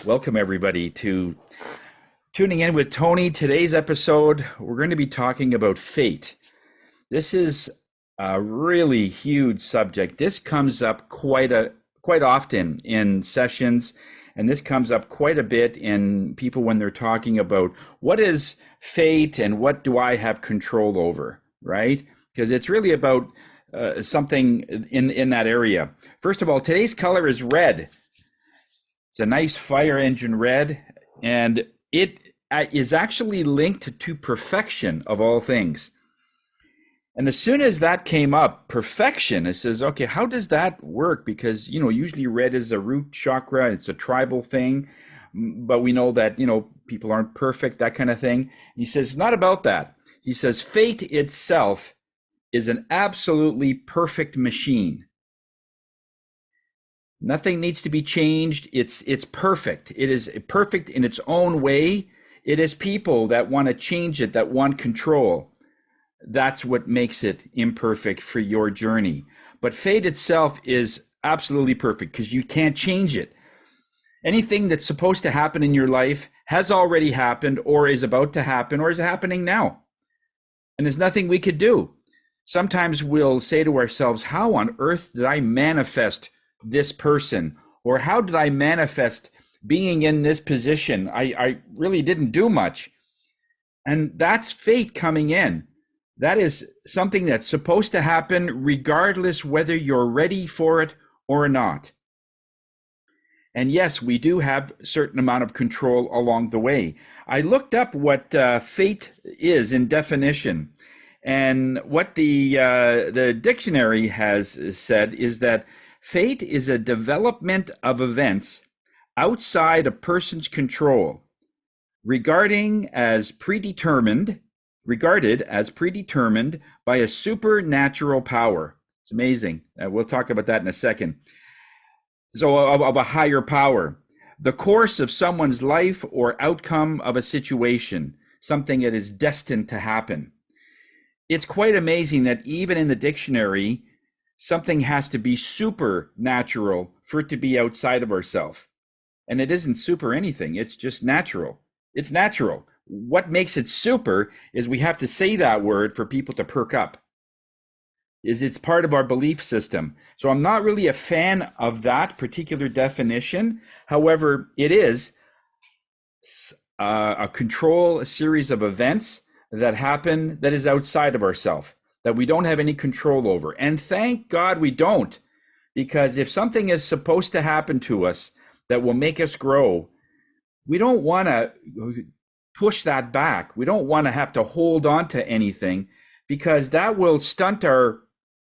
Welcome, everybody, to tuning in with Tony. Today's episode, we're going to be talking about fate. This is a really huge subject. This comes up quite often in sessions, and this comes up quite a bit in people when they're talking about what is fate and what do I have control over, right? Because it's really about something in that area. First of all, today's color is red. It's a nice fire engine red, and it is actually linked to perfection of all things. And as soon as that came up, perfection, it says, okay, how does that work? Because, usually red is a root chakra, it's a tribal thing, but we know that, people aren't perfect, that kind of thing. He says, it's not about that. He says, fate itself is an absolutely perfect machine. Nothing needs to be changed. It's perfect. It is perfect in its own way. It is people that want to change it, that want control. That's what makes it imperfect for your journey. But fate itself is absolutely perfect because you can't change it. Anything that's supposed to happen in your life has already happened or is about to happen or is happening now. And there's nothing we could do. Sometimes we'll say to ourselves, how on earth did I manifest this person? Or how did I manifest being in this position? I really didn't do much. And that's fate coming in. That is something that's supposed to happen regardless whether you're ready for it or not. And yes, we do have a certain amount of control along the way. I looked up what fate is in definition. And what the dictionary has said is that fate is a development of events outside a person's control, regarded as predetermined by a supernatural power. It's amazing. We'll talk about that in a second. So of a higher power, the course of someone's life or outcome of a situation, something that is destined to happen. It's quite amazing that even in the dictionary, something has to be supernatural for it to be outside of ourselves. And it isn't super anything. It's just natural. It's natural. What makes it super is we have to say that word for people to perk up. It's part of our belief system. So I'm not really a fan of that particular definition. However, it is a series of events that happen that is outside of ourselves, that we don't have any control over. And thank God we don't, because if something is supposed to happen to us that will make us grow, we don't want to push that back. We don't want to have to hold on to anything, because that will stunt our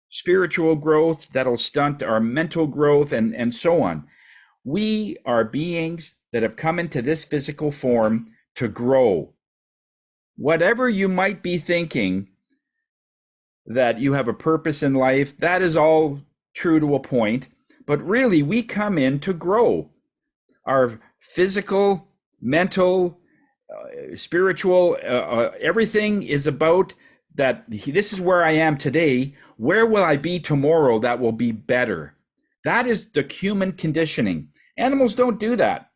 spiritual growth, that'll stunt our mental growth, and so on. We are beings that have come into this physical form to grow. Whatever you might be thinking, that you have a purpose in life, that is all true to a point. But really, we come in to grow. Our physical, mental, spiritual, everything is about that. This is where I am today. Where will I be tomorrow that will be better? That is the human conditioning. Animals don't do that.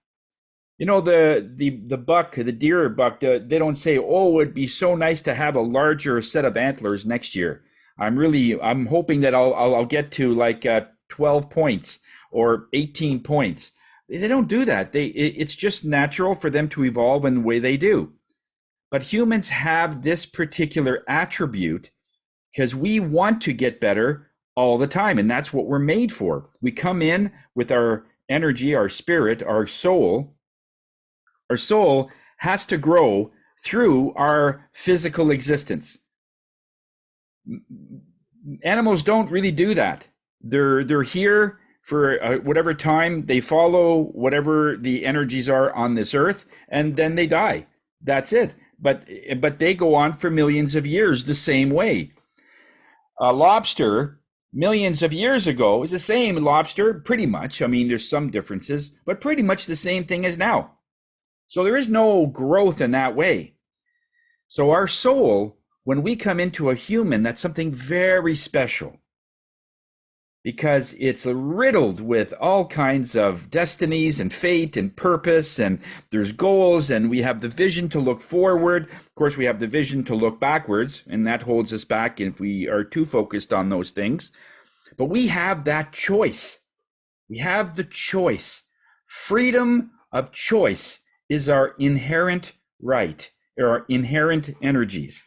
The buck, the deer buck, they don't say, oh, it'd be so nice to have a larger set of antlers next year. I'm hoping that I'll get to like 12 points or 18 points. They don't do that. It's just natural for them to evolve in the way they do. But humans have this particular attribute because we want to get better all the time. And that's what we're made for. We come in with our energy, our spirit, our soul. Our soul has to grow through our physical existence. Animals don't really do that. They're here for whatever time. They follow whatever the energies are on this earth, and then they die. That's it. But they go on for millions of years the same way. A lobster, millions of years ago, is the same lobster, pretty much. I mean, there's some differences, but pretty much the same thing as now. So there is no growth in that way. So our soul, when we come into a human, that's something very special. because it's riddled with all kinds of destinies and fate and purpose, and there's goals, and we have the vision to look forward. Of course, we have the vision to look backwards, and that holds us back if we are too focused on those things. But we have that choice. We have the choice. Freedom of choice is our inherent right, our inherent energies.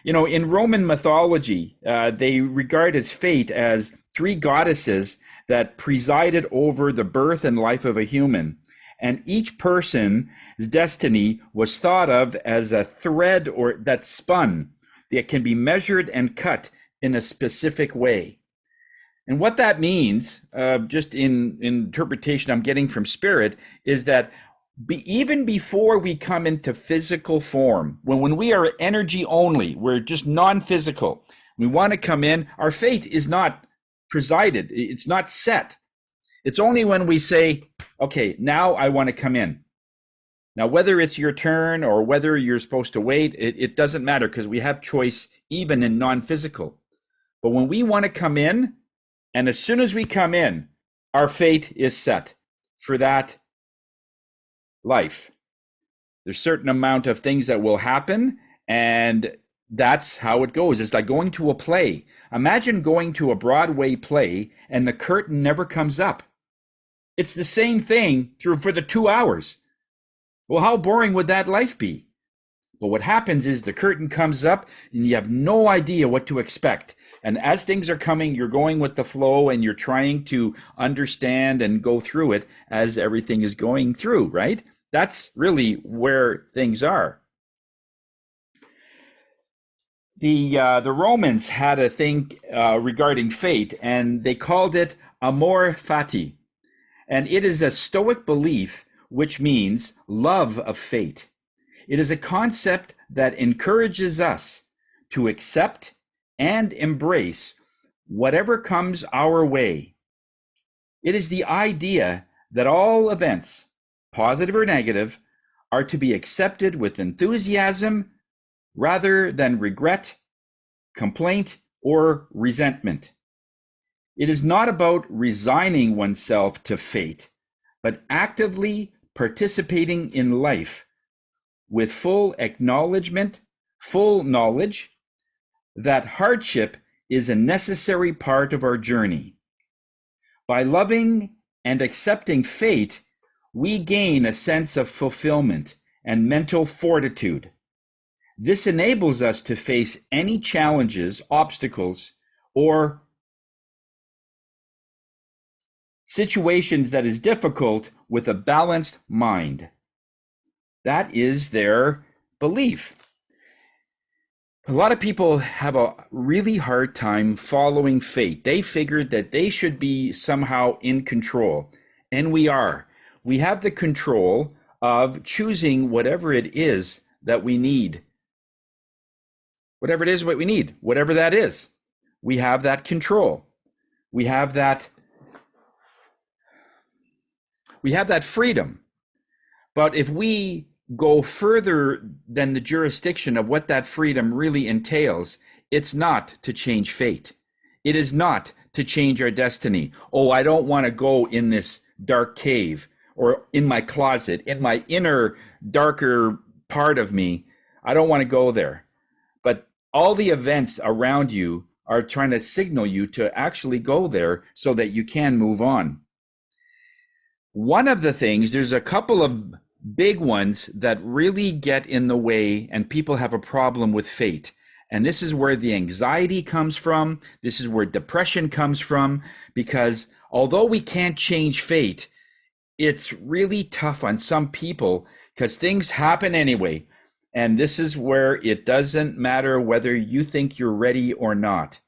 You know, in Roman mythology, they regarded fate as three goddesses that presided over the birth and life of a human. And each person's destiny was thought of as a thread or that spun, that can be measured and cut in a specific way. And what that means, just in interpretation I'm getting from Spirit, is that even before we come into physical form, when we are energy only, we're just non-physical, we want to come in, our fate is not presided, it's not set. It's only when we say, okay, now I want to come in. Now, whether it's your turn or whether you're supposed to wait, it doesn't matter, because we have choice even in non-physical. But when we want to come in, and as soon as we come in, our fate is set for that life. There's a certain amount of things that will happen, and that's how it goes. It's like going to a play. Imagine going to a Broadway play and the curtain never comes up. It's the same thing for the 2 hours. Well, how boring would that life be? But what happens is the curtain comes up and you have no idea what to expect. And as things are coming, you're going with the flow and you're trying to understand and go through it as everything is going through, right? That's really where things are. The Romans had a thing regarding fate, and they called it amor fati. And it is a Stoic belief, which means love of fate. It is a concept that encourages us to accept and embrace whatever comes our way. It is the idea that all events, positive or negative, are to be accepted with enthusiasm rather than regret, complaint, or resentment. It is not about resigning oneself to fate, but actively participating in life with full acknowledgement, full knowledge that hardship is a necessary part of our journey. By loving and accepting fate, we gain a sense of fulfillment and mental fortitude. This enables us to face any challenges, obstacles, or situations that is difficult with a balanced mind. That is their belief. A lot of people have a really hard time following fate. They figured that they should be somehow in control, and we are. We have the control of choosing whatever it is that we need. Whatever it is what we need, whatever that is, we have that control. We have that freedom. But if we go further than the jurisdiction of what that freedom really entails, it's not to change fate. It is not to change our destiny. Oh, I don't want to go in this dark cave or in my closet, in my inner darker part of me. I don't want to go there. But all the events around you are trying to signal you to actually go there so that you can move on. One of the things, there's a couple of big ones that really get in the way, and people have a problem with fate. And this is where the anxiety comes from. This is where depression comes from, because although we can't change fate, it's really tough on some people because things happen anyway. And this is where it doesn't matter whether you think you're ready or not.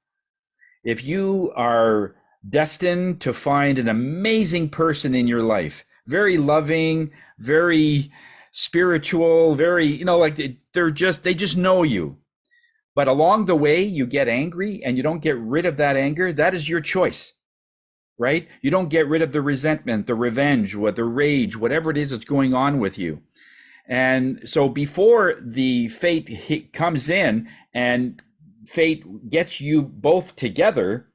If you are destined to find an amazing person in your life, very loving, very spiritual, very, like they just know you. But along the way, you get angry and you don't get rid of that anger. That is your choice, right? You don't get rid of the resentment, the revenge, or the rage, whatever it is that's going on with you. And so before the fate comes in and fate gets you both together,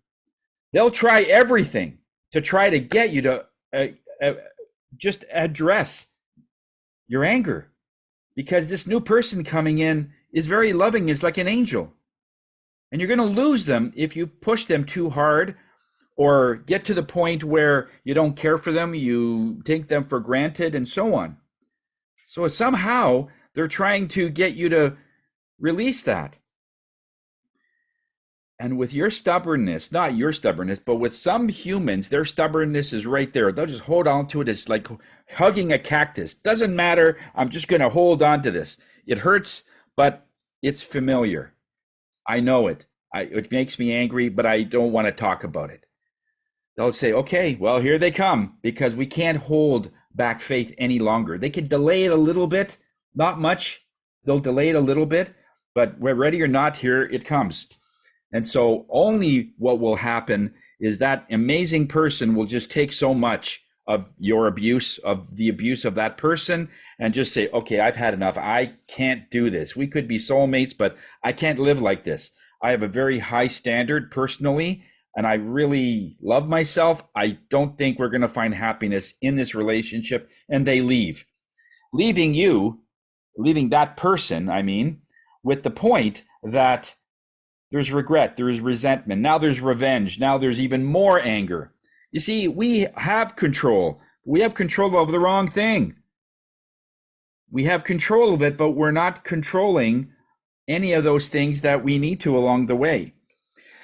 They'll try everything to try to get you to uh, just address your anger, because this new person coming in is very loving, is like an angel. And you're going to lose them if you push them too hard or get to the point where you don't care for them, you take them for granted, and so on. So somehow they're trying to get you to release that. And with your stubbornness, not your stubbornness, but with some humans, their stubbornness is right there. They'll just hold on to it. It's like hugging a cactus. Doesn't matter. I'm just going to hold on to this. It hurts, but it's familiar. I know it. It makes me angry, but I don't want to talk about it. They'll say, okay, well, here they come, because we can't hold back faith any longer. They can delay it a little bit, not much. They'll delay it a little bit, but we're ready or not, here it comes. And so only what will happen is that amazing person will just take so much of your abuse, of the abuse of that person, and just say, okay, I've had enough. I can't do this. We could be soulmates, but I can't live like this. I have a very high standard personally, and I really love myself. I don't think we're going to find happiness in this relationship. And they leave, leaving you, leaving that person, I mean, with the point that there's regret, there's resentment, now there's revenge, now there's even more anger. You see, we have control. We have control over the wrong thing. We have control of it, but we're not controlling any of those things that we need to along the way.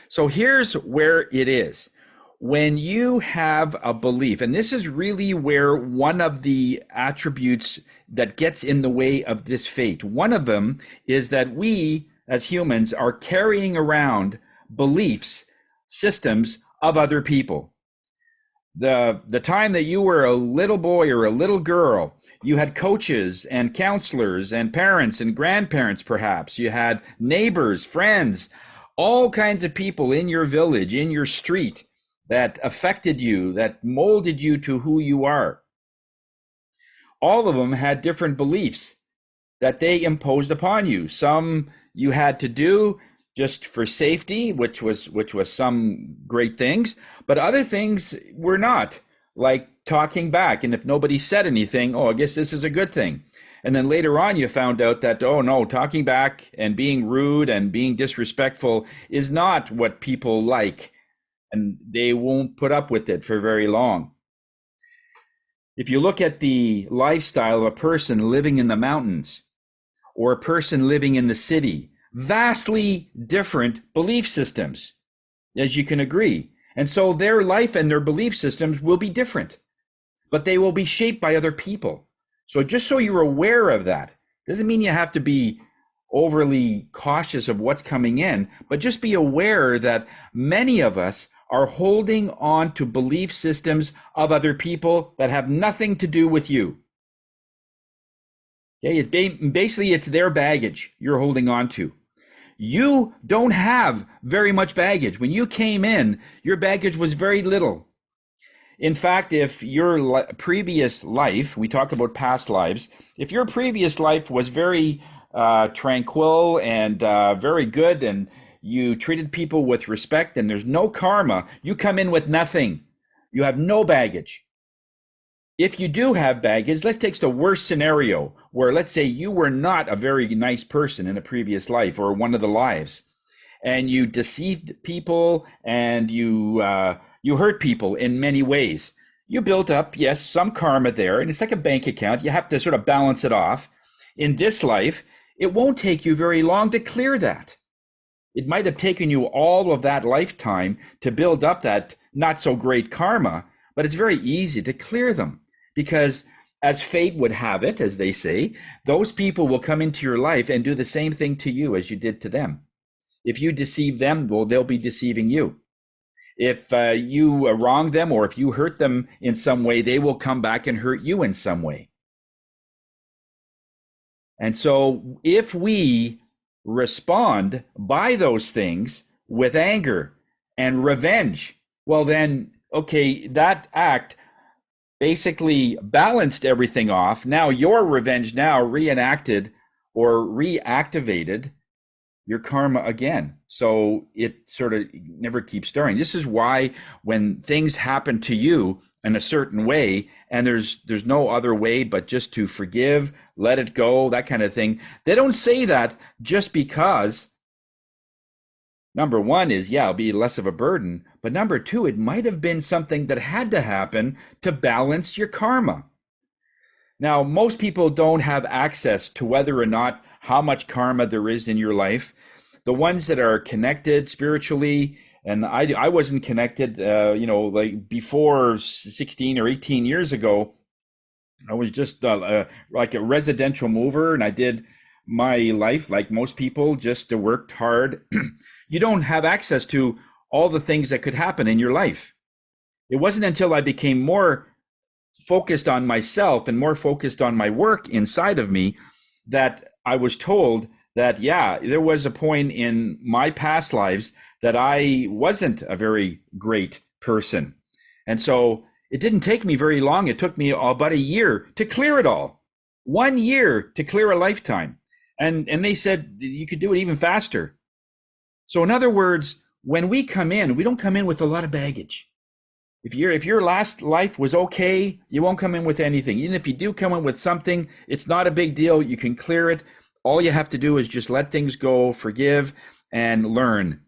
So here's where it is. When you have a belief, and this is really where one of the attributes that gets in the way of this fate, one of them is that we as humans are carrying around beliefs, systems of other people. The time that you were a little boy or a little girl, you had coaches and counselors and parents and grandparents, perhaps. You had neighbors, friends, all kinds of people in your village, in your street, that affected you, that molded you to who you are. All of them had different beliefs that they imposed upon you. Some you had to do just for safety, which was some great things, but other things were not, like talking back. And if nobody said anything, oh, I guess this is a good thing. And then later on, you found out that, oh no, talking back and being rude and being disrespectful is not what people like, and they won't put up with it for very long. If you look at the lifestyle of a person living in the mountains or a person living in the city, vastly different belief systems, as you can agree. And so their life and their belief systems will be different, but they will be shaped by other people. So just so you're aware of that, doesn't mean you have to be overly cautious of what's coming in, but just be aware that many of us are holding on to belief systems of other people that have nothing to do with you. Okay, basically it's their baggage you're holding on to. You don't have very much baggage. When you came in, your baggage was very little. In fact, if your previous life, we talk about past lives, if your previous life was very tranquil and very good, and you treated people with respect and there's no karma, you come in with nothing. You have no baggage. If you do have baggage, let's take the worst scenario where, let's say, you were not a very nice person in a previous life or one of the lives, and you deceived people and you hurt people in many ways. You built up, yes, some karma there, and it's like a bank account. You have to sort of balance it off. In this life, it won't take you very long to clear that. It might have taken you all of that lifetime to build up that not so great karma, but it's very easy to clear them, because as fate would have it, as they say, those people will come into your life and do the same thing to you as you did to them. If you deceive them, well, they'll be deceiving you. If you wrong them, or if you hurt them in some way, they will come back and hurt you in some way. And so if we respond by those things with anger and revenge, well then, okay, that act basically balanced everything off. Now your revenge now reenacted or reactivated your karma again. So it sort of never keeps stirring. This is why when things happen to you in a certain way, and there's no other way but just to forgive, let it go, that kind of thing. They don't say that just because number one is, yeah, it'll be less of a burden. But number two, it might have been something that had to happen to balance your karma. Now, most people don't have access to whether or not how much karma there is in your life. The ones that are connected spiritually, and I wasn't connected, like before 16 or 18 years ago, I was just like a residential mover, and I did my life like most people, just worked hard. You don't have access to all the things that could happen in your life. It wasn't until I became more focused on myself and more focused on my work inside of me that I was told that, yeah, there was a point in my past lives that I wasn't a very great person. And so it didn't take me very long. It took me about a year to clear it all. 1 year to clear a lifetime. And they said you could do it even faster. So in other words, when we come in, we don't come in with a lot of baggage. If your last life was okay, you won't come in with anything. Even if you do come in with something, it's not a big deal. You can clear it. All you have to do is just let things go, forgive, and learn.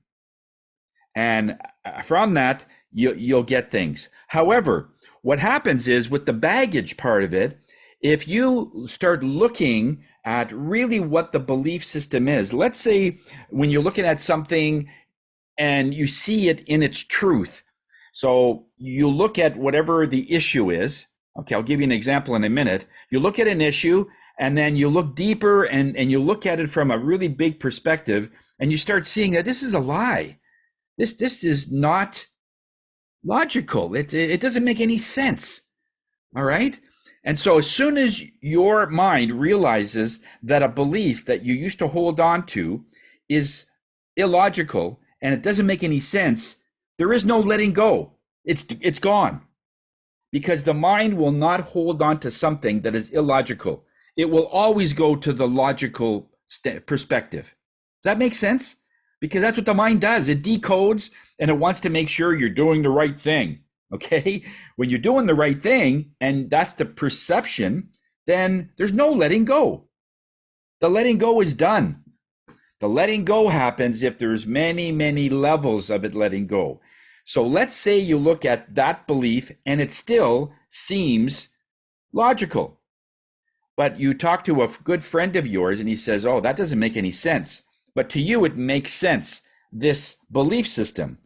And from that, you'll get things. However, what happens is with the baggage part of it, if you start looking at really what the belief system is, let's say when you're looking at something and you see it in its truth. So you look at whatever the issue is. Okay, I'll give you an example in a minute. You look at an issue and then you look deeper and you look at it from a really big perspective and you start seeing that this is a lie. This is not logical. It doesn't make any sense. All right? And so as soon as your mind realizes that a belief that you used to hold on to is illogical and it doesn't make any sense, there is no letting go. It's gone. Because the mind will not hold on to something that is illogical. It will always go to the logical perspective. Does that make sense? Because that's what the mind does. It decodes and it wants to make sure you're doing the right thing. Okay? When you're doing the right thing and that's the perception, then there's no letting go. The letting go is done. The letting go happens if there's many, many levels of it letting go. So let's say you look at that belief and it still seems logical. But you talk to a good friend of yours and he says, oh, that doesn't make any sense. But to you, it makes sense, this belief system.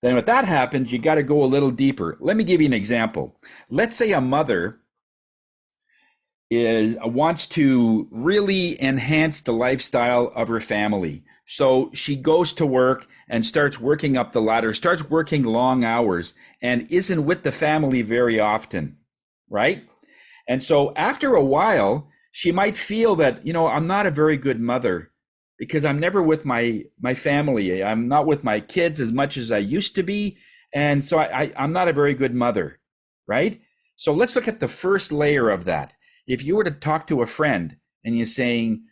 Then if that happens, you got to go a little deeper. Let me give you an example. Let's say a mother wants to really enhance the lifestyle of her family. So she goes to work and starts working up the ladder, starts working long hours, and isn't with the family very often, right? And so after a while, she might feel that, I'm not a very good mother because I'm never with my family. I'm not with my kids as much as I used to be. And so I'm not a very good mother, right? So let's look at the first layer of that. If you were to talk to a friend and you're saying,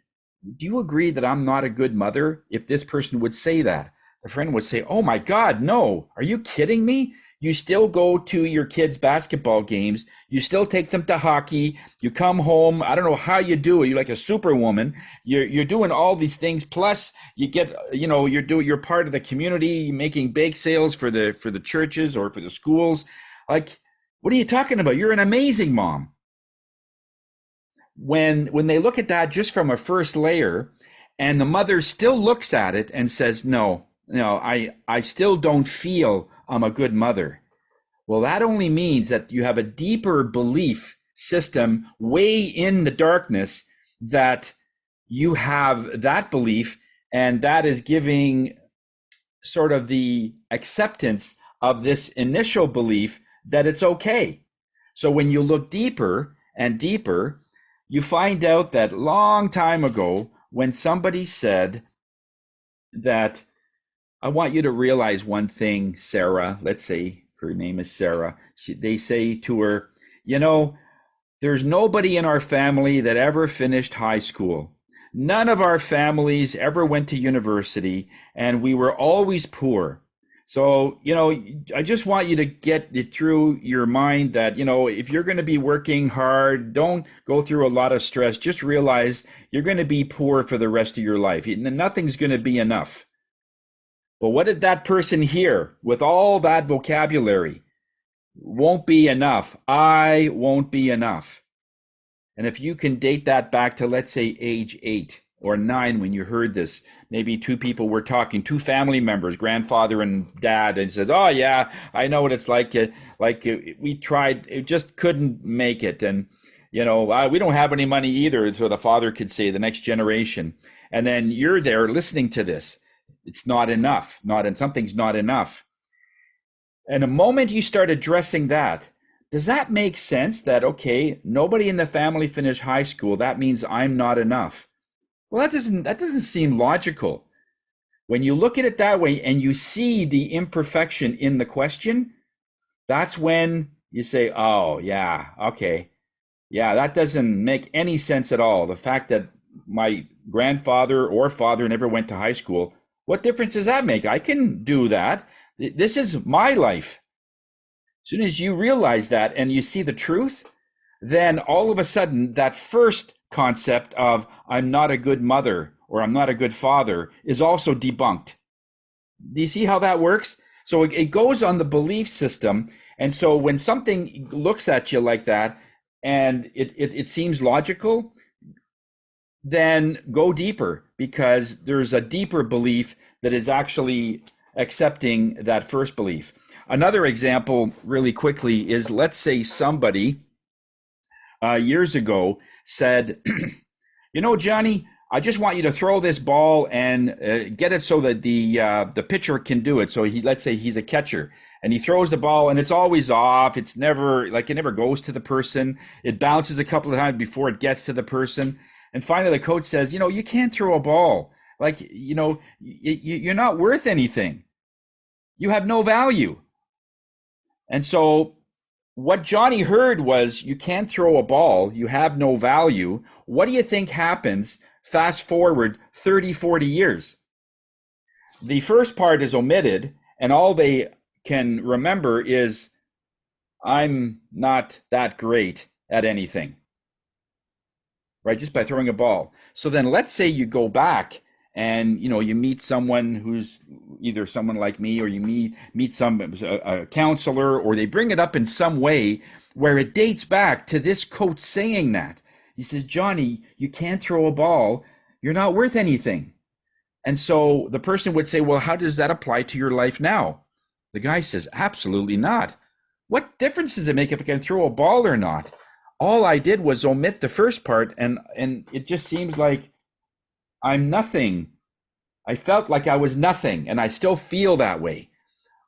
do you agree that I'm not a good mother? If this person would say that, the friend would say, oh my God, no, are you kidding me? You still go to your kids' basketball games. You still take them to hockey. You come home. I don't know how you do it. You're like a superwoman. You're doing all these things. Plus you get, you're part of the community, making bake sales for the churches or for the schools. Like, what are you talking about? You're an amazing mom. When they look at that just from a first layer and the mother still looks at it and says, no, I still don't feel I'm a good mother. Well, that only means that you have a deeper belief system way in the darkness that you have that belief, and that is giving sort of the acceptance of this initial belief that it's okay. So when you look deeper and deeper, you find out that long time ago when somebody said that, I want you to realize one thing, Sarah, let's say her name is Sarah. They say to her, there's nobody in our family that ever finished high school. None of our families ever went to university, and we were always poor. So, I just want you to get it through your mind that, if you're going to be working hard, don't go through a lot of stress. Just realize you're going to be poor for the rest of your life. Nothing's going to be enough. But what did that person hear with all that vocabulary? Won't be enough. I won't be enough. And if you can date that back to, let's say, age 8 or 9, when you heard this, maybe two people were talking, two family members, grandfather and dad, and says, "Oh yeah, I know what it's like. We tried, it just couldn't make it, and we don't have any money either." So the father could say, the next generation, and then you're there listening to this. It's not enough. Something's not enough. And the moment you start addressing that, does that make sense that, okay, nobody in the family finished high school, that means I'm not enough? Well, that doesn't seem logical. When you look at it that way and you see the imperfection in the question, that's when you say, "Oh, yeah, okay. Yeah, that doesn't make any sense at all. The fact that my grandfather or father never went to high school, what difference does that make? I can do that. This is my life." As soon as you realize that and you see the truth, then all of a sudden that first concept of "I'm not a good mother" or "I'm not a good father" is also debunked. Do you see how that works? So it goes on the belief system. And so when something looks at you like that and it seems logical, then go deeper, because there's a deeper belief that is actually accepting that first belief. Another example, really quickly, is, let's say somebody years ago said, "Johnny, I just want you to throw this ball and get it so that the pitcher can do it." So let's say he's a catcher, and he throws the ball and it's always off. It's never, it never goes to the person. It bounces a couple of times before it gets to the person. And finally the coach says, "You can't throw a ball. You're not worth anything. You have no value." And so what Johnny heard was, you can't throw a ball, you have no value. What do you think happens fast forward 30, 40 years? The first part is omitted, and all they can remember is, "I'm not that great at anything," right? Just by throwing a ball. So then let's say you go back and you meet someone who's either someone like me, or you meet a counselor, or they bring it up in some way where it dates back to this coach saying that. He says, "Johnny, you can't throw a ball. You're not worth anything." And so the person would say, "Well, how does that apply to your life now?" The guy says, "Absolutely not. What difference does it make if I can throw a ball or not? All I did was omit the first part, and it just seems like I'm nothing. I felt like I was nothing, and I still feel that way."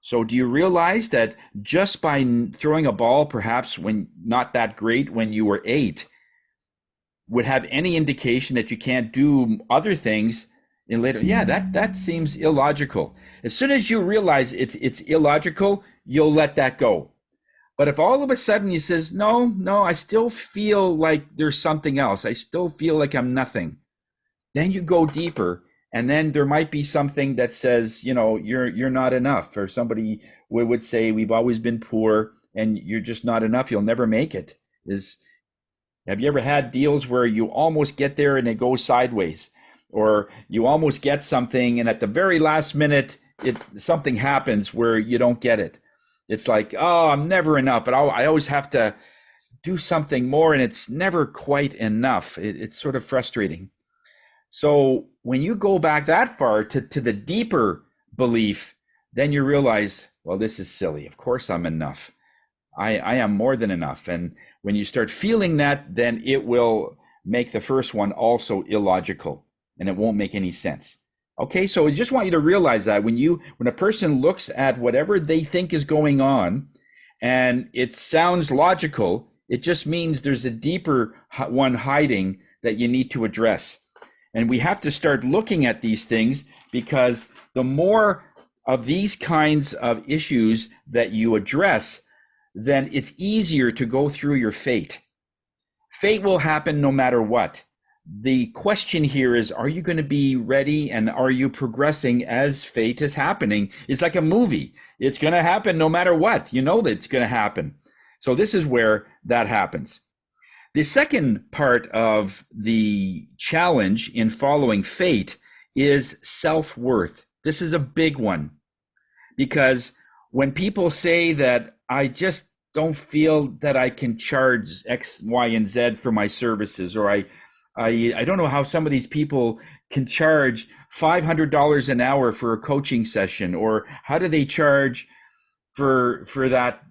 So do you realize that just by throwing a ball, perhaps when not that great when you were 8, would have any indication that you can't do other things in later? Yeah, that seems illogical. As soon as you realize it's illogical, you'll let that go. But if all of a sudden you says, no, I still feel like there's something else, I still feel like I'm nothing, then you go deeper, and then there might be something that says, you're not enough. Or somebody would say, "We've always been poor, and you're just not enough. You'll never make it." Have you ever had deals where you almost get there and it goes sideways? Or you almost get something, and at the very last minute, something happens where you don't get it. It's like, "Oh, I'm never enough, but I always have to do something more, and it's never quite enough." It's sort of frustrating. So when you go back that far to the deeper belief, then you realize, well, this is silly. Of course I'm enough. I am more than enough. And when you start feeling that, then it will make the first one also illogical, and it won't make any sense. Okay, so I just want you to realize that when a person looks at whatever they think is going on and it sounds logical, it just means there's a deeper one hiding that you need to address. And we have to start looking at these things, because the more of these kinds of issues that you address, then it's easier to go through your fate. Fate will happen no matter what. The question here is, are you going to be ready, and are you progressing as fate is happening? It's like a movie. It's going to happen no matter what. You know that it's going to happen. So this is where that happens. The second part of the challenge in following fate is self-worth. This is a big one, because when people say that I just don't feel that I can charge X, Y, and Z for my services, or I don't know how some of these people can charge $500 an hour for a coaching session, or how do they charge for that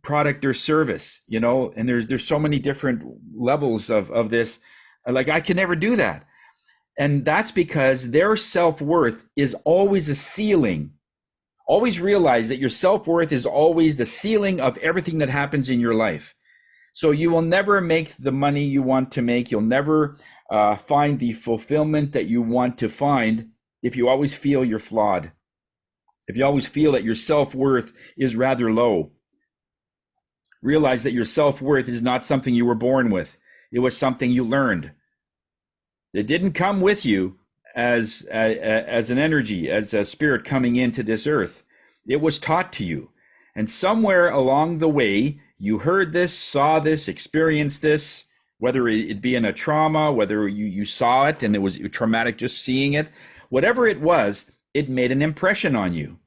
product or service, and there's so many different levels of this. Like, I can never do that. And that's because their self-worth is always a ceiling. Always realize that your self-worth is always the ceiling of everything that happens in your life. So you will never make the money you want to make. You'll never find the fulfillment that you want to find if you always feel you're flawed. If you always feel that your self-worth is rather low. Realize that your self-worth is not something you were born with. It was something you learned. It didn't come with you as an energy, as a spirit coming into this earth. It was taught to you. And somewhere along the way, you heard this, saw this, experienced this, whether it be in a trauma, whether you saw it and it was traumatic just seeing it, whatever it was, it made an impression on you.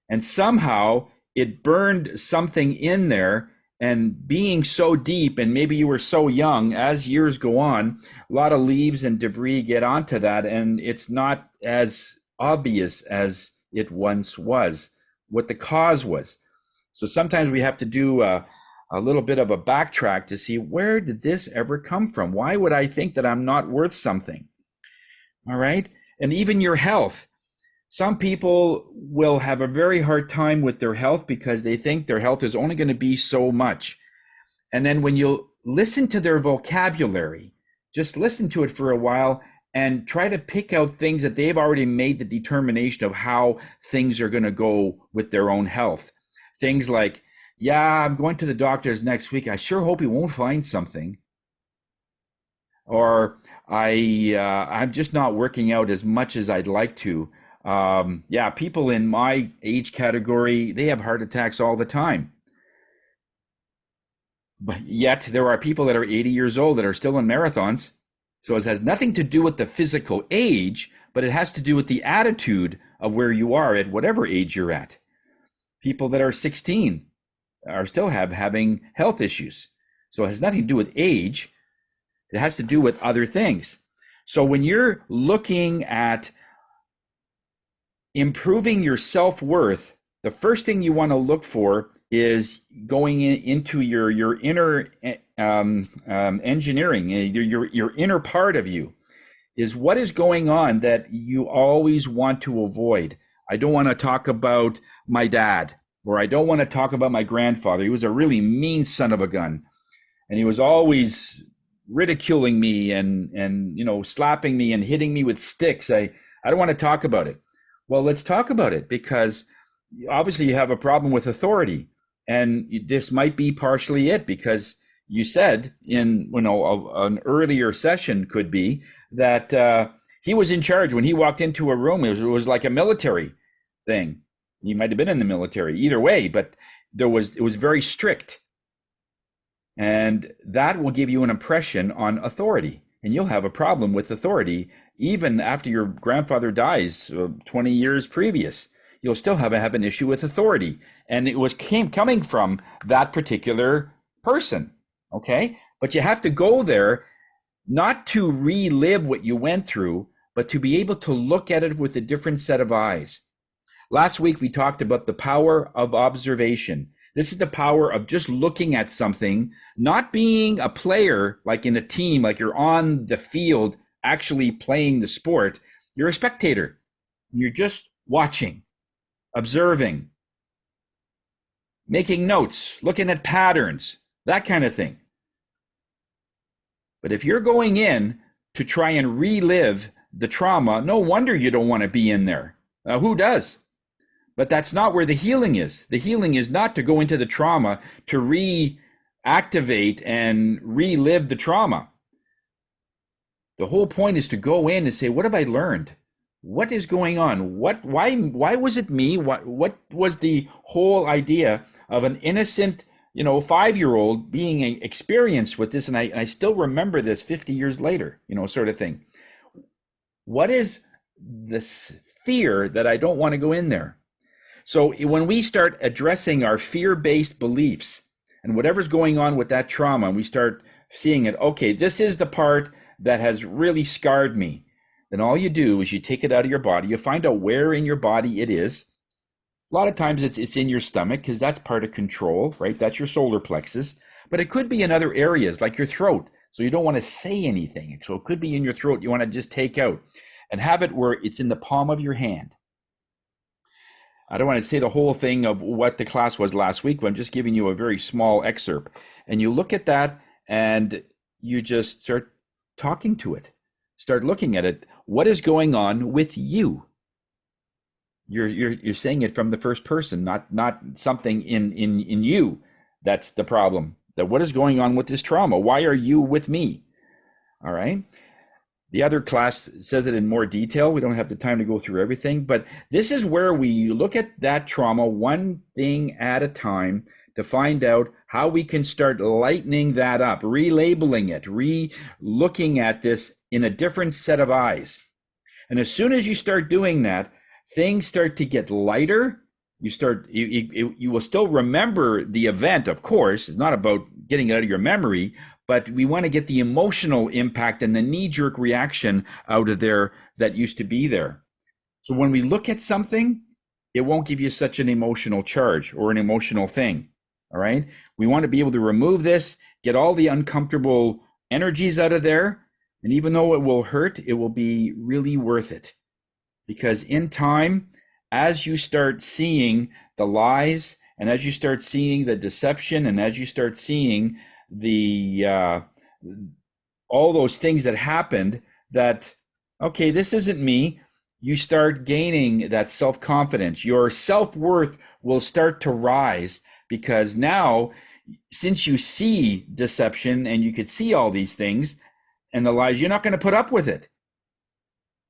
And somehow it burned something in there. And being so deep, and maybe you were so young, as years go on, a lot of leaves and debris get onto that, and it's not as obvious as it once was, what the cause was. So sometimes we have to do a little bit of a backtrack to see, where did this ever come from? Why would I think that I'm not worth something? All right? And even your health. Some people will have a very hard time with their health because they think their health is only going to be so much. And then when you listen to their vocabulary, just listen to it for a while and try to pick out things that they've already made the determination of how things are going to go with their own health. Things like, yeah, I'm going to the doctor's next week. I sure hope he won't find something. Or I'm just not working out as much as I'd like to. Yeah, people in my age category, they have heart attacks all the time. But yet there are people that are 80 years old that are still in marathons. So it has nothing to do with the physical age, but it has to do with the attitude of where you are at whatever age you're at. People that are 16 are still having health issues. So it has nothing to do with age. It has to do with other things. So when you're looking at improving your self-worth, the first thing you want to look for is going into your inner engineering, your inner part of you, is what is going on that you always want to avoid. I don't want to talk about my dad, or I don't want to talk about my grandfather. He was a really mean son of a gun, and he was always ridiculing me and slapping me and hitting me with sticks. I don't want to talk about it. Well, let's talk about it, because obviously you have a problem with authority, and this might be partially it, because you said in an earlier session could be that he was in charge when he walked into a room. It was like a military thing. He might have been in the military, either way, but it was very strict, and that will give you an impression on authority, and you'll have a problem with authority. Even after your grandfather dies 20 years previous, you'll still have an issue with authority. And it was coming from that particular person, okay? But you have to go there not to relive what you went through, but to be able to look at it with a different set of eyes. Last week, we talked about the power of observation. This is the power of just looking at something, not being a player like in a team, like you're on the field actually playing the sport. You're a spectator. You're just watching, observing, making notes, looking at patterns, that kind of thing. But if you're going in to try and relive the trauma, no wonder you don't want to be in there. Who does? But that's not where the healing is. The healing is not to go into the trauma to reactivate and relive the trauma. The whole point is to go in and say, what have I learned? What is going on? Why was it me? What was the whole idea of an innocent, 5-year-old being experienced with this? And I still remember this 50 years later, sort of thing. What is this fear that I don't want to go in there? So when we start addressing our fear-based beliefs and whatever's going on with that trauma, and we start seeing it, okay, this is the part that has really scarred me, then all you do is you take it out of your body. You find out where in your body it is. A lot of times it's in your stomach, because that's part of control, right? That's your solar plexus. But it could be in other areas like your throat. So you don't want to say anything. So it could be in your throat. You want to just take out and have it where it's in the palm of your hand. I don't want to say the whole thing of what the class was last week, but I'm just giving you a very small excerpt. And you look at that and you just start talking to it. Start looking at it. What is going on with you? You're saying it from the first person, not something in you that's the problem. That what is going on with this trauma? Why are you with me? All right. The other class says it in more detail. We don't have the time to go through everything, but this is where we look at that trauma one thing at a time to find out how we can start lightening that up, relabeling it, re-looking at this in a different set of eyes. And as soon as you start doing that, things start to get lighter. You will still remember the event, of course. It's not about getting it out of your memory, but we want to get the emotional impact and the knee-jerk reaction out of there that used to be there. So when we look at something, it won't give you such an emotional charge or an emotional thing. All right. We want to be able to remove this, get all the uncomfortable energies out of there. And even though it will hurt, it will be really worth it. Because in time, as you start seeing the lies, and as you start seeing the deception, and as you start seeing the all those things that happened, that, okay, this isn't me, you start gaining that self-confidence. Your self-worth will start to rise, because now, since you see deception and you could see all these things and the lies, you're not going to put up with it.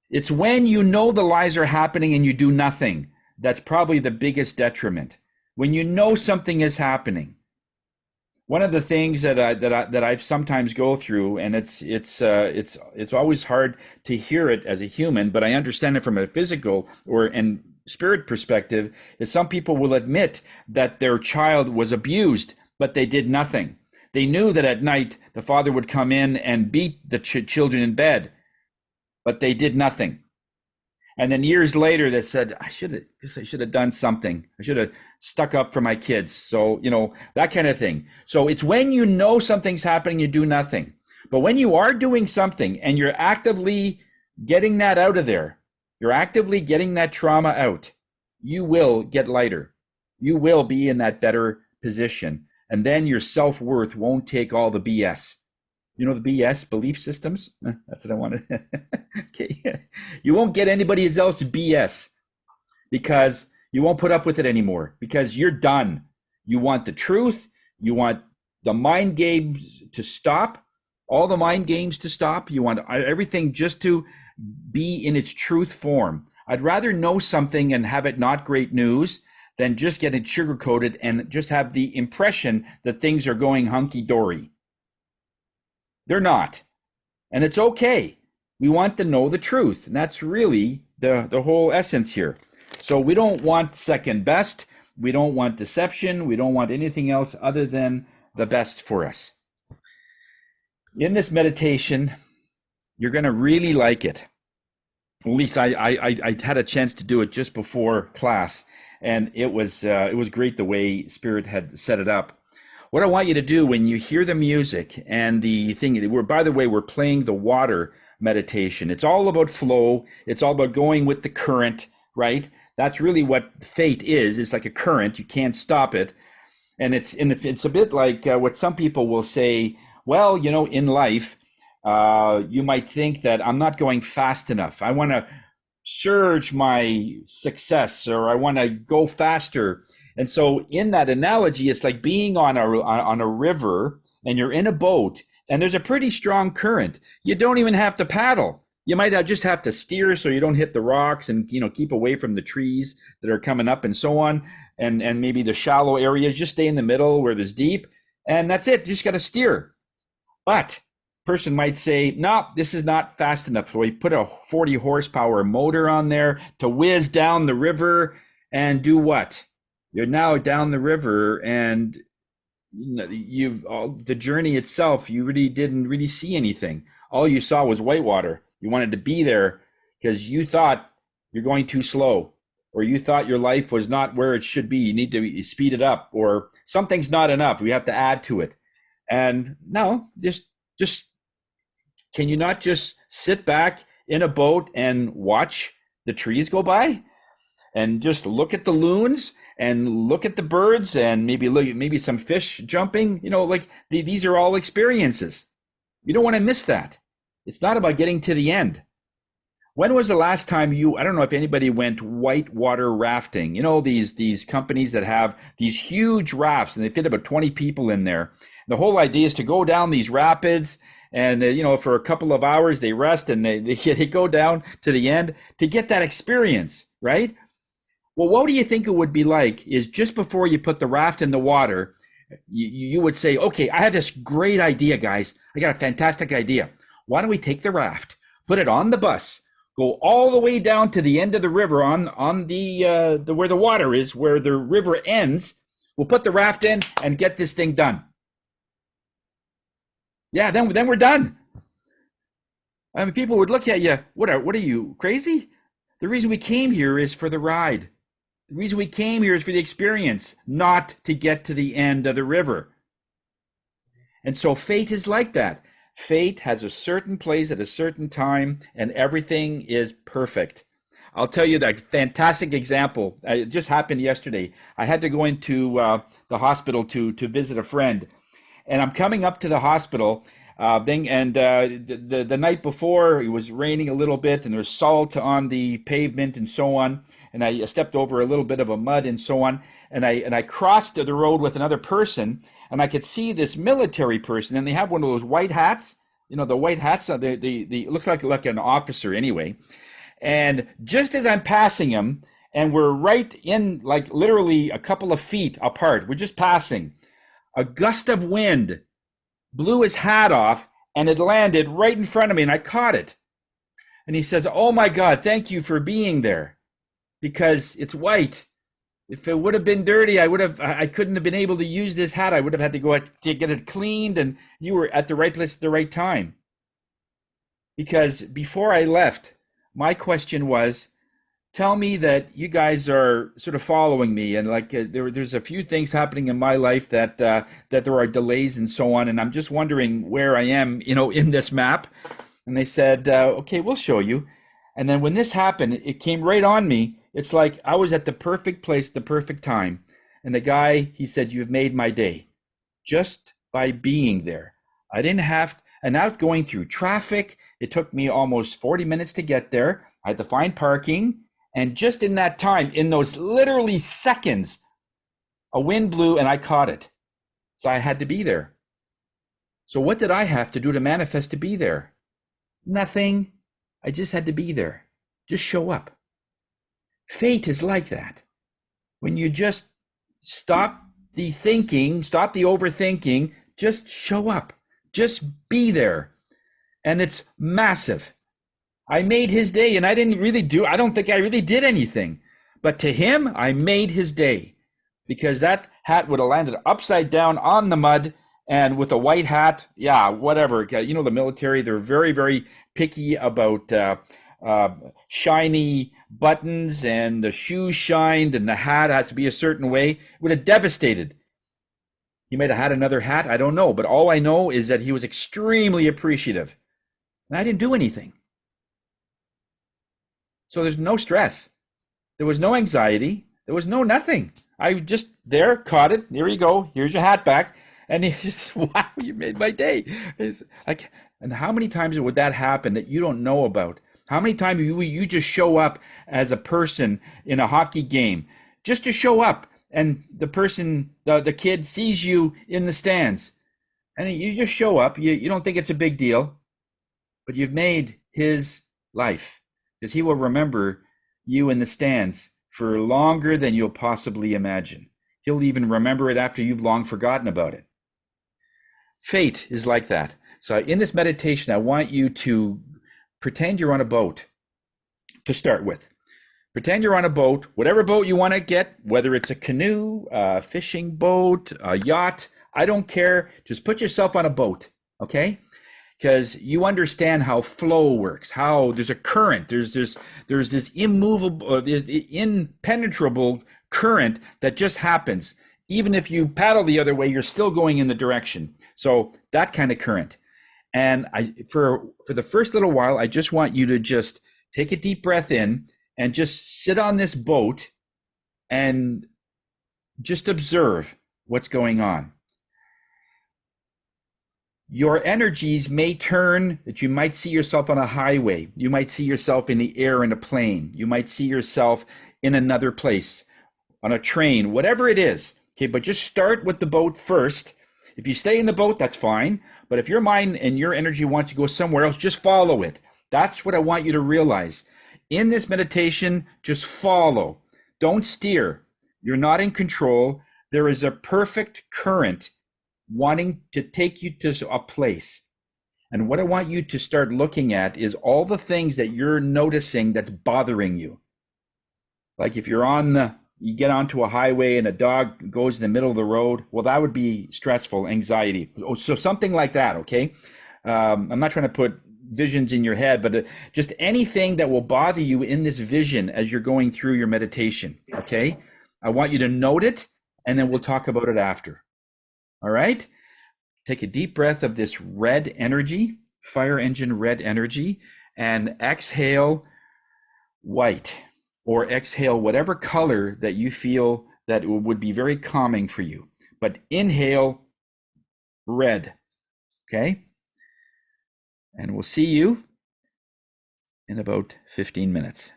It's when you know the lies are happening and you do nothing, that's probably the biggest detriment. When you know something is happening. One of the things that I've sometimes go through, and it's always hard to hear it as a human, but I understand it from a physical and spirit perspective, is some people will admit that their child was abused, but they did nothing. They knew that at night the father would come in and beat the children in bed, but they did nothing. And then years later, they said, I should have done something. I should have stuck up for my kids. So, that kind of thing. So it's when you know something's happening, you do nothing. But when you are doing something and you're actively getting that out of there, you're actively getting that trauma out, you will get lighter. You will be in that better position. And then your self-worth won't take all the BS. The BS, belief systems? That's what I wanted. Okay. You won't get anybody else's BS because you won't put up with it anymore, because you're done. You want the truth. You want the mind games to stop, all the mind games to stop. You want everything just to be in its truth form. I'd rather know something and have it not great news than just get it sugar-coated and just have the impression that things are going hunky-dory. They're not. And it's okay. We want to know the truth. And that's really the whole essence here. So we don't want second best. We don't want deception. We don't want anything else other than the best for us. In this meditation, you're going to really like it. At least I had a chance to do it just before class, and it was great the way Spirit had set it up. What I want you to do when you hear the music and the thing, by the way, we're playing the water meditation. It's all about flow. It's all about going with the current, right? That's really what fate is. It's like a current. You can't stop it. And it's a bit like what some people will say, well, in life, you might think that I'm not going fast enough. I want to surge my success, or I want to go faster. And so in that analogy, it's like being on a river, and you're in a boat and there's a pretty strong current. You don't even have to paddle. You might just have to steer so you don't hit the rocks and keep away from the trees that are coming up and so on, and maybe the shallow areas. Just stay in the middle where there's deep, and that's it. You just got to steer. But person might say, no, this is not fast enough. So we put a 40 horsepower motor on there to whiz down the river and do what? You're now down the river, and the journey itself, you really didn't really see anything. All you saw was whitewater. You wanted to be there because you thought you're going too slow, or you thought your life was not where it should be. You need to speed it up, or something's not enough. We have to add to it. And no, just can you not just sit back in a boat and watch the trees go by, and just look at the loons and look at the birds and maybe some fish jumping? These are all experiences. You don't want to miss that. It's not about getting to the end. When was the last time I don't know if anybody went whitewater rafting. These companies that have these huge rafts, and they fit about 20 people in there. The whole idea is to go down these rapids, and for a couple of hours they rest, and they go down to the end to get that experience, right? Well, what do you think it would be like is just before you put the raft in the water, you would say, okay, I have this great idea, guys. I got a fantastic idea. Why don't we take the raft, put it on the bus, go all the way down to the end of the river on the where the water is, where the river ends. We'll put the raft in and get this thing done. Yeah, then we're done. I mean, people would look at you. What are you, crazy? The reason we came here is for the ride. The reason we came here is for the experience, not to get to the end of the river. And so fate is like that. Fate has a certain place at a certain time, and everything is perfect. I'll tell you that fantastic example. It just happened yesterday. I had to go into the hospital to visit a friend, and I'm coming up to the hospital the night before it was raining a little bit, and there was salt on the pavement and so on. And I stepped over a little bit of a mud and so on. And I crossed the road with another person, and I could see this military person, and they have one of those white hats. The white hats. It looks like an officer anyway. And just as I'm passing him, and we're right in, like, literally a couple of feet apart, we're just passing, a gust of wind blew his hat off, and it landed right in front of me, and I caught it. And he says, "Oh my God, thank you for being there, because it's white. If it would have been dirty, I couldn't have been able to use this hat. I would have had to go to get it cleaned, and you were at the right place at the right time." Because before I left, my question was, tell me that you guys are sort of following me, and there's a few things happening in my life that there are delays and so on, and I'm just wondering where I am, in this map. And they said, okay, we'll show you. And then when this happened, it came right on me. It's like I was at the perfect place at the perfect time. And the guy, he said, "You've made my day just by being there." I didn't have, and out going through traffic, it took me almost 40 minutes to get there. I had to find parking. And just in that time, in those literally seconds, a wind blew and I caught it. So I had to be there. So what did I have to do to manifest to be there? Nothing. I just had to be there. Just show up. Fate is like that. When you just stop the thinking, stop the overthinking, just show up. Just be there. And it's massive. I made his day, and I don't think I really did anything. But to him, I made his day, because that hat would have landed upside down on the mud, and with a white hat, yeah, whatever. The military, they're very, very picky about shiny buttons, and the shoes shined, and the hat has to be a certain way. It would have devastated. He might have had another hat, I don't know. But all I know is that he was extremely appreciative. And I didn't do anything. So there's no stress. There was no anxiety. There was no nothing. I just there, caught it. Here you go. Here's your hat back. And he just, wow, you made my day. It's like, and how many times would that happen that you don't know about? How many times you just show up as a person in a hockey game, just to show up, and the person, the kid sees you in the stands. And you just show up. You don't think it's a big deal, but you've made his life, because he will remember you in the stands for longer than you'll possibly imagine. He'll even remember it after you've long forgotten about it. Fate is like that. So in this meditation, I want you to pretend you're on a boat to start with. Pretend you're on a boat, whatever boat you want to get, whether it's a canoe, a fishing boat, a yacht, I don't care. Just put yourself on a boat, okay? Because you understand how flow works, how there's a current, there's this immovable, impenetrable current that just happens. Even if you paddle the other way, you're still going in the direction. So that kind of current. And for the first little while, I just want you to just take a deep breath in and just sit on this boat and just observe what's going on. Your energies may turn, that you might see yourself on a highway. You might see yourself in the air in a plane. You might see yourself in another place, on a train, whatever it is. Okay, but just start with the boat first. If you stay in the boat, that's fine. But if your mind and your energy want to go somewhere else, just follow it. That's what I want you to realize. In this meditation, just follow. Don't steer. You're not in control. There is a perfect current wanting to take you to a place. And what I want you to start looking at is all the things that you're noticing that's bothering you. Like if you're you get onto a highway and a dog goes in the middle of the road, well, that would be stressful, anxiety. So something like that, okay? I'm not trying to put visions in your head, but just anything that will bother you in this vision as you're going through your meditation, okay? I want you to note it, and then we'll talk about it after. All right? Take a deep breath of this red energy, fire engine red energy, and exhale white, or exhale whatever color that you feel that would be very calming for you. But inhale red, okay? And we'll see you in about 15 minutes.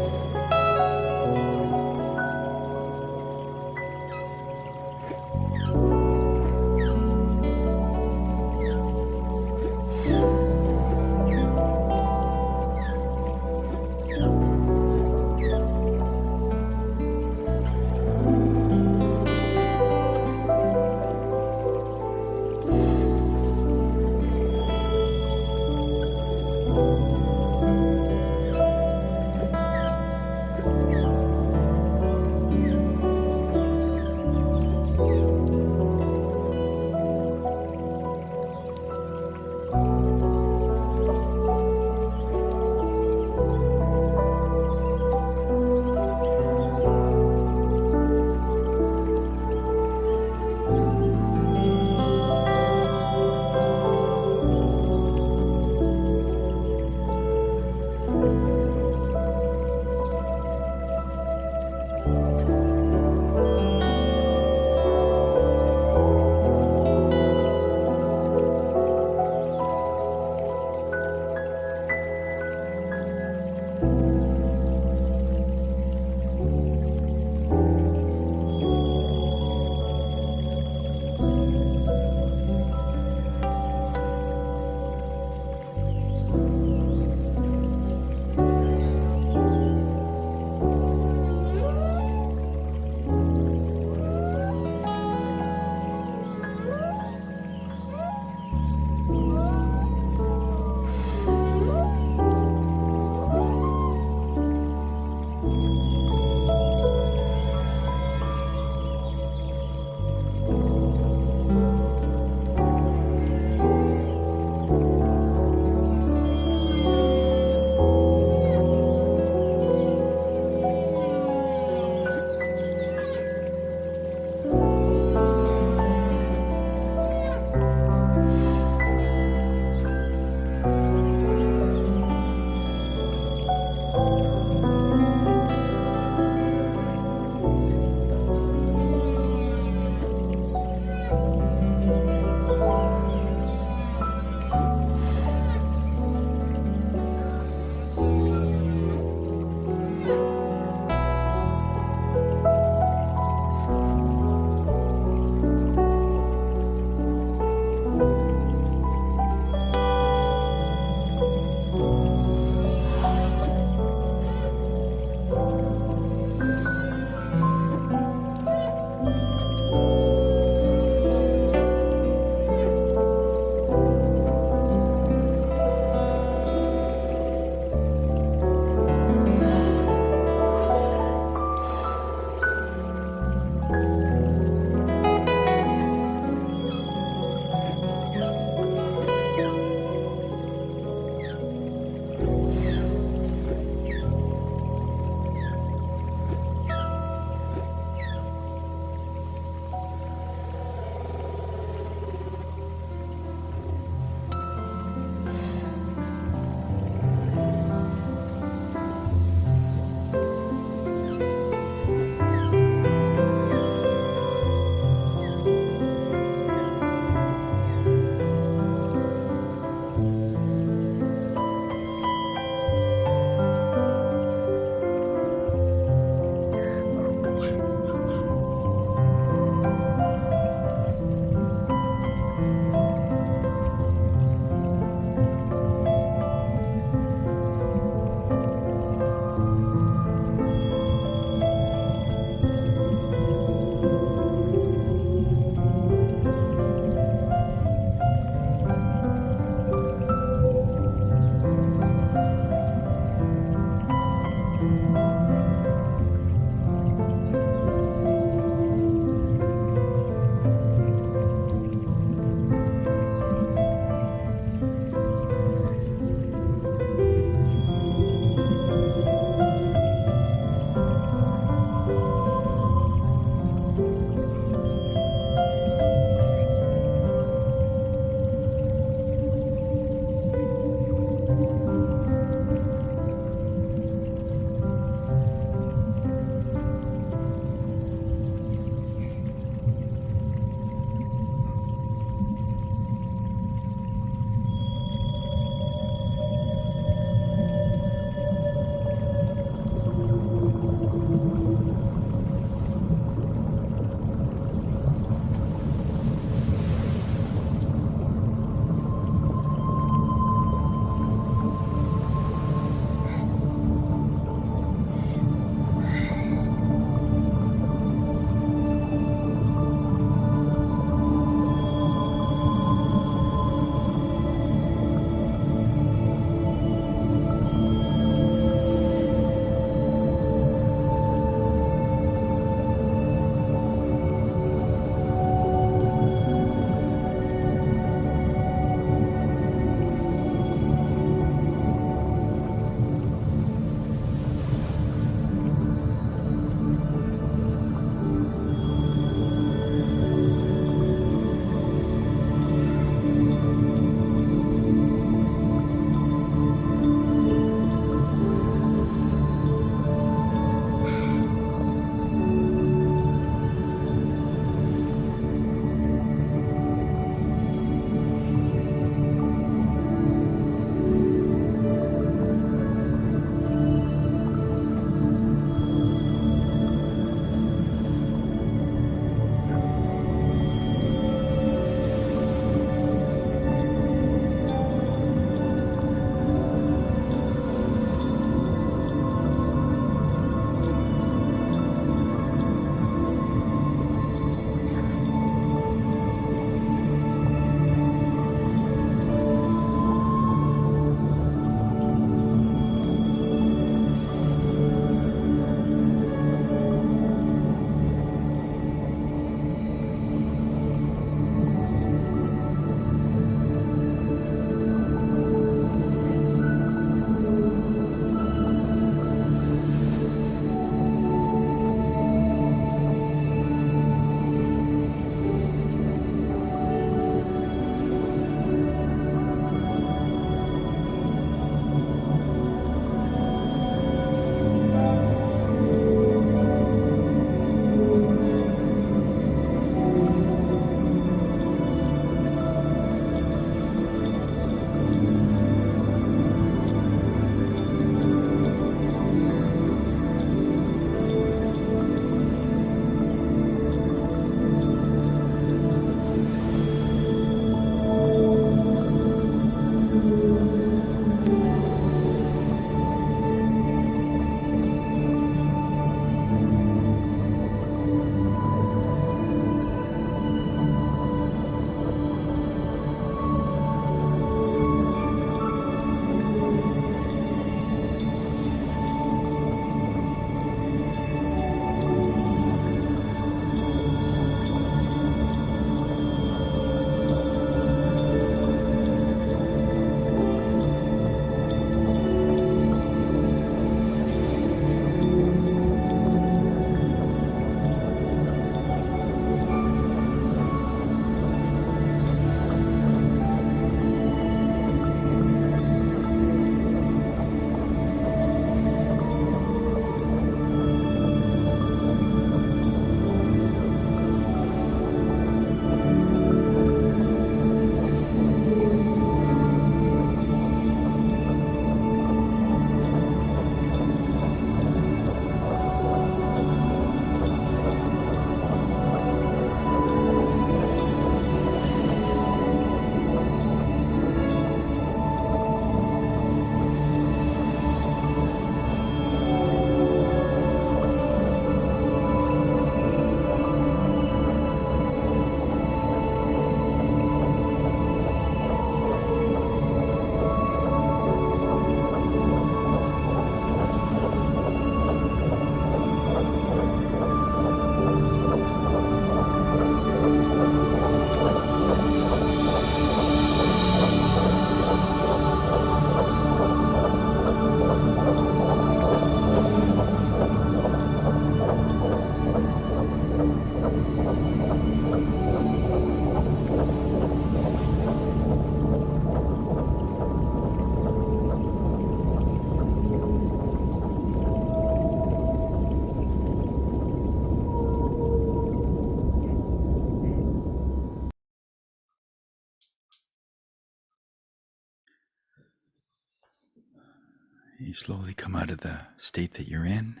You slowly come out of the state that you're in.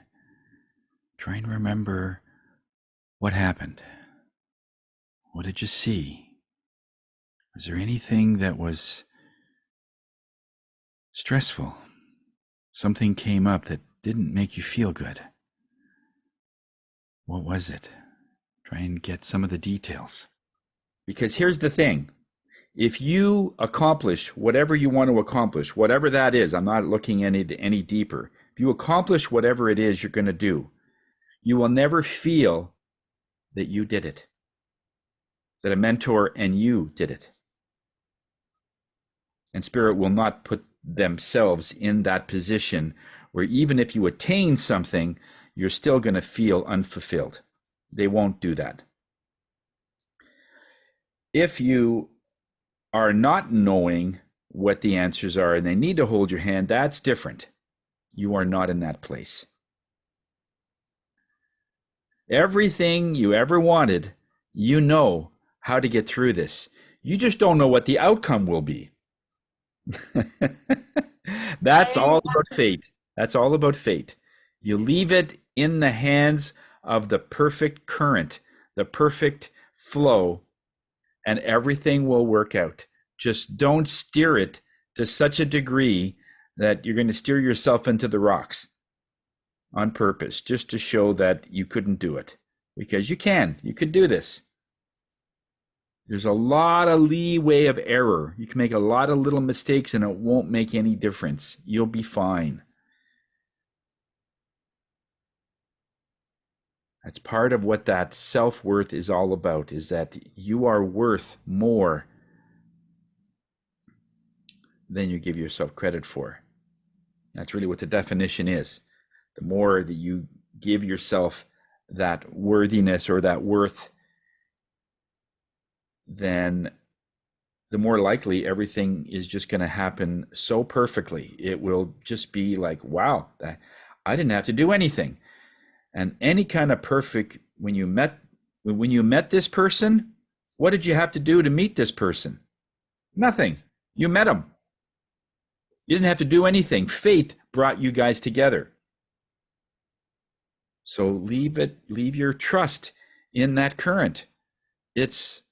Try and remember what happened. What did you see? Was there anything that was stressful? Something came up that didn't make you feel good. What was it? Try and get some of the details. Because here's the thing. If you accomplish whatever you want to accomplish, whatever that is, I'm not looking any deeper. If you accomplish whatever it is you're going to do, you will never feel that you did it, that a mentor and you did it. And Spirit will not put themselves in that position where even if you attain something, you're still going to feel unfulfilled. They won't do that. If you are not knowing what the answers are and they need to hold your hand, that's different. You are not in that place. Everything you ever wanted, you know how to get through this. You just don't know what the outcome will be. That's all about fate. That's all about fate. You leave it in the hands of the perfect current, the perfect flow, and everything will work out. Just don't steer it to such a degree that you're going to steer yourself into the rocks on purpose, just to show that you couldn't do it. Because you could do this. There's a lot of leeway of error. You can make a lot of little mistakes and it won't make any difference. You'll be fine. That's part of what that self-worth is all about, is that you are worth more than you give yourself credit for. That's really what the definition is. The more that you give yourself that worthiness or that worth, then the more likely everything is just going to happen so perfectly. It will just be like, wow, I didn't have to do anything. And any kind of perfect, when you met this person, what did you have to do to meet this person? Nothing. You met him. You didn't have to do anything. Fate brought you guys together. So leave your trust in that current. It's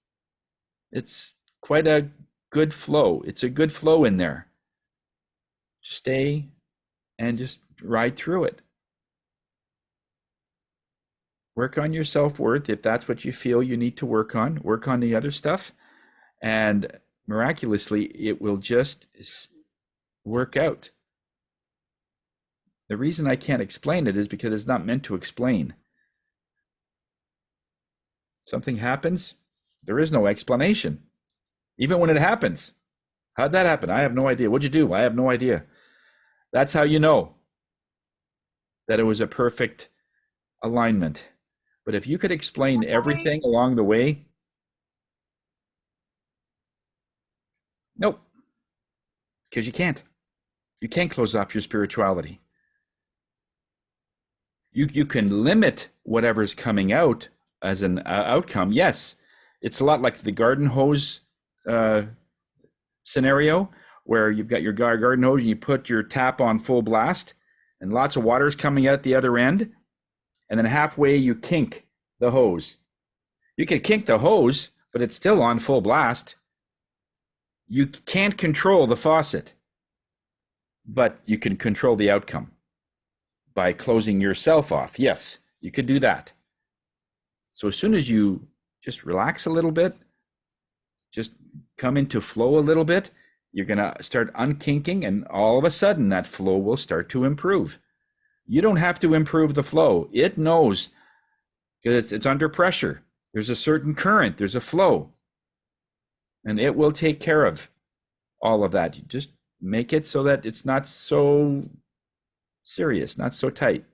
quite a good flow. It's a good flow in there. Stay and just ride through it. Work on your self-worth if that's what you feel you need to work on. Work on the other stuff, and miraculously, it will just work out. The reason I can't explain it is because it's not meant to explain. Something happens, there is no explanation. Even when it happens. How'd that happen? I have no idea. What'd you do? I have no idea. That's how you know that it was a perfect alignment. But if you could explain everything along the way, nope. Because you can't. You can't close off your spirituality. You can limit whatever's coming out as an outcome. Yes, it's a lot like the garden hose scenario, where you've got your garden hose and you put your tap on full blast and lots of water is coming out the other end, and then halfway you kink the hose. You can kink the hose, but it's still on full blast. You can't control the faucet, but you can control the outcome by closing yourself off. Yes, you could do that. So as soon as you just relax a little bit, just come into flow a little bit, you're going to start unkinking, and all of a sudden that flow will start to improve. You don't have to improve the flow. It knows, because it's under pressure. There's a certain current, there's a flow, and it will take care of all of that. You just make it so that it's not so serious, not so tight.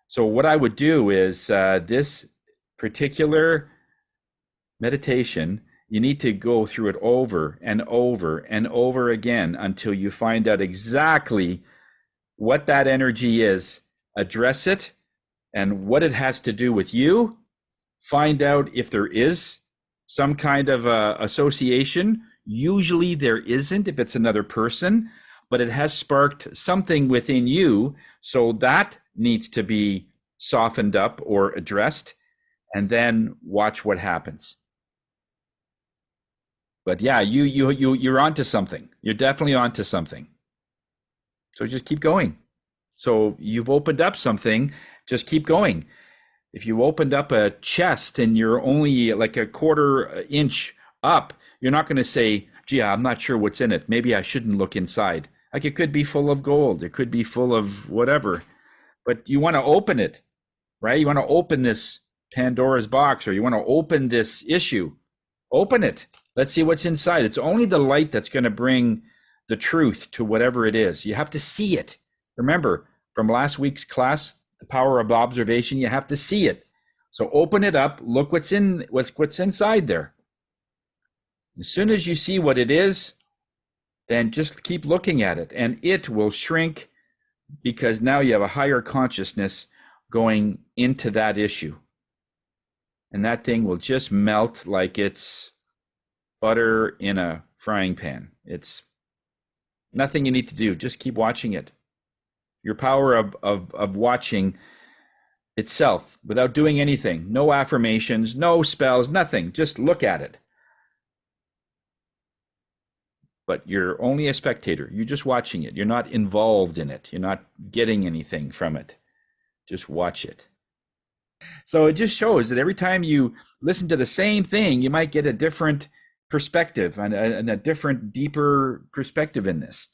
So what I would do is this particular meditation, you need to go through it over and over and over again until you find out exactly what that energy is, address it, and what it has to do with you. Find out if there is some kind of association. Usually there isn't if it's another person, but it has sparked something within you. So that needs to be softened up or addressed, and then watch what happens. But yeah, you're onto something. You're definitely onto something. So just keep going. So you've opened up something, just keep going. If you opened up a chest and you're only like a quarter inch up, you're not going to say, gee, I'm not sure what's in it. Maybe I shouldn't look inside. Like it could be full of gold, it could be full of whatever, but you want to open it, right? You want to open this Pandora's box, or you want to open this issue. Open it. Let's see what's inside. It's only the light that's going to bring the truth to whatever it is. You have to see it. Remember from last week's class, the power of observation, you have to see it. So open it up, look what's inside there. As soon as you see what it is, then just keep looking at it, and it will shrink, because now you have a higher consciousness going into that issue. And that thing will just melt like it's butter in a frying pan. It's nothing you need to do. Just keep watching it. Your power of watching itself without doing anything. No affirmations, no spells, nothing. Just look at it. But you're only a spectator. You're just watching it. You're not involved in it. You're not getting anything from it. Just watch it. So it just shows that every time you listen to the same thing, you might get a different perspective and a different, deeper perspective in this.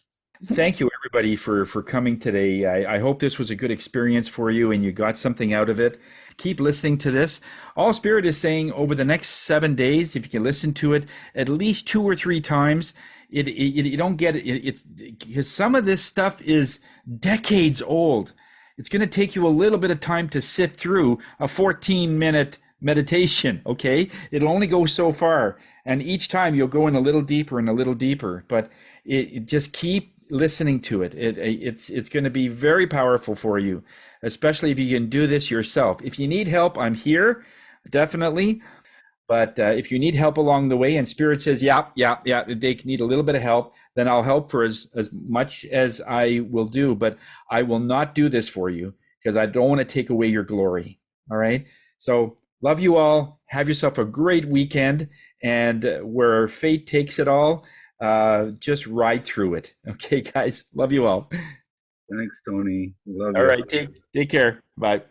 Thank you, everybody, for coming today. I hope this was a good experience for you and you got something out of it. Keep listening to this. All Spirit is saying over the next 7 days, if you can listen to it at least 2 or 3 times, you don't get it. It's because some of this stuff is decades old. It's going to take you a little bit of time to sift through a 14-minute meditation, okay? It'll only go so far. And each time you'll go in a little deeper and a little deeper. But it just keep listening to it. It's going to be very powerful for you, especially if you can do this yourself. If you need help, I'm here, definitely. But if you need help along the way and Spirit says, yeah, they need a little bit of help, then I'll help for as much as I will do. But I will not do this for you because I don't want to take away your glory. All right. So love you all. Have yourself a great weekend. And where fate takes it all, just ride through it. Okay, guys. Love you all. Thanks, Tony. Love All you. right. Take care. Bye.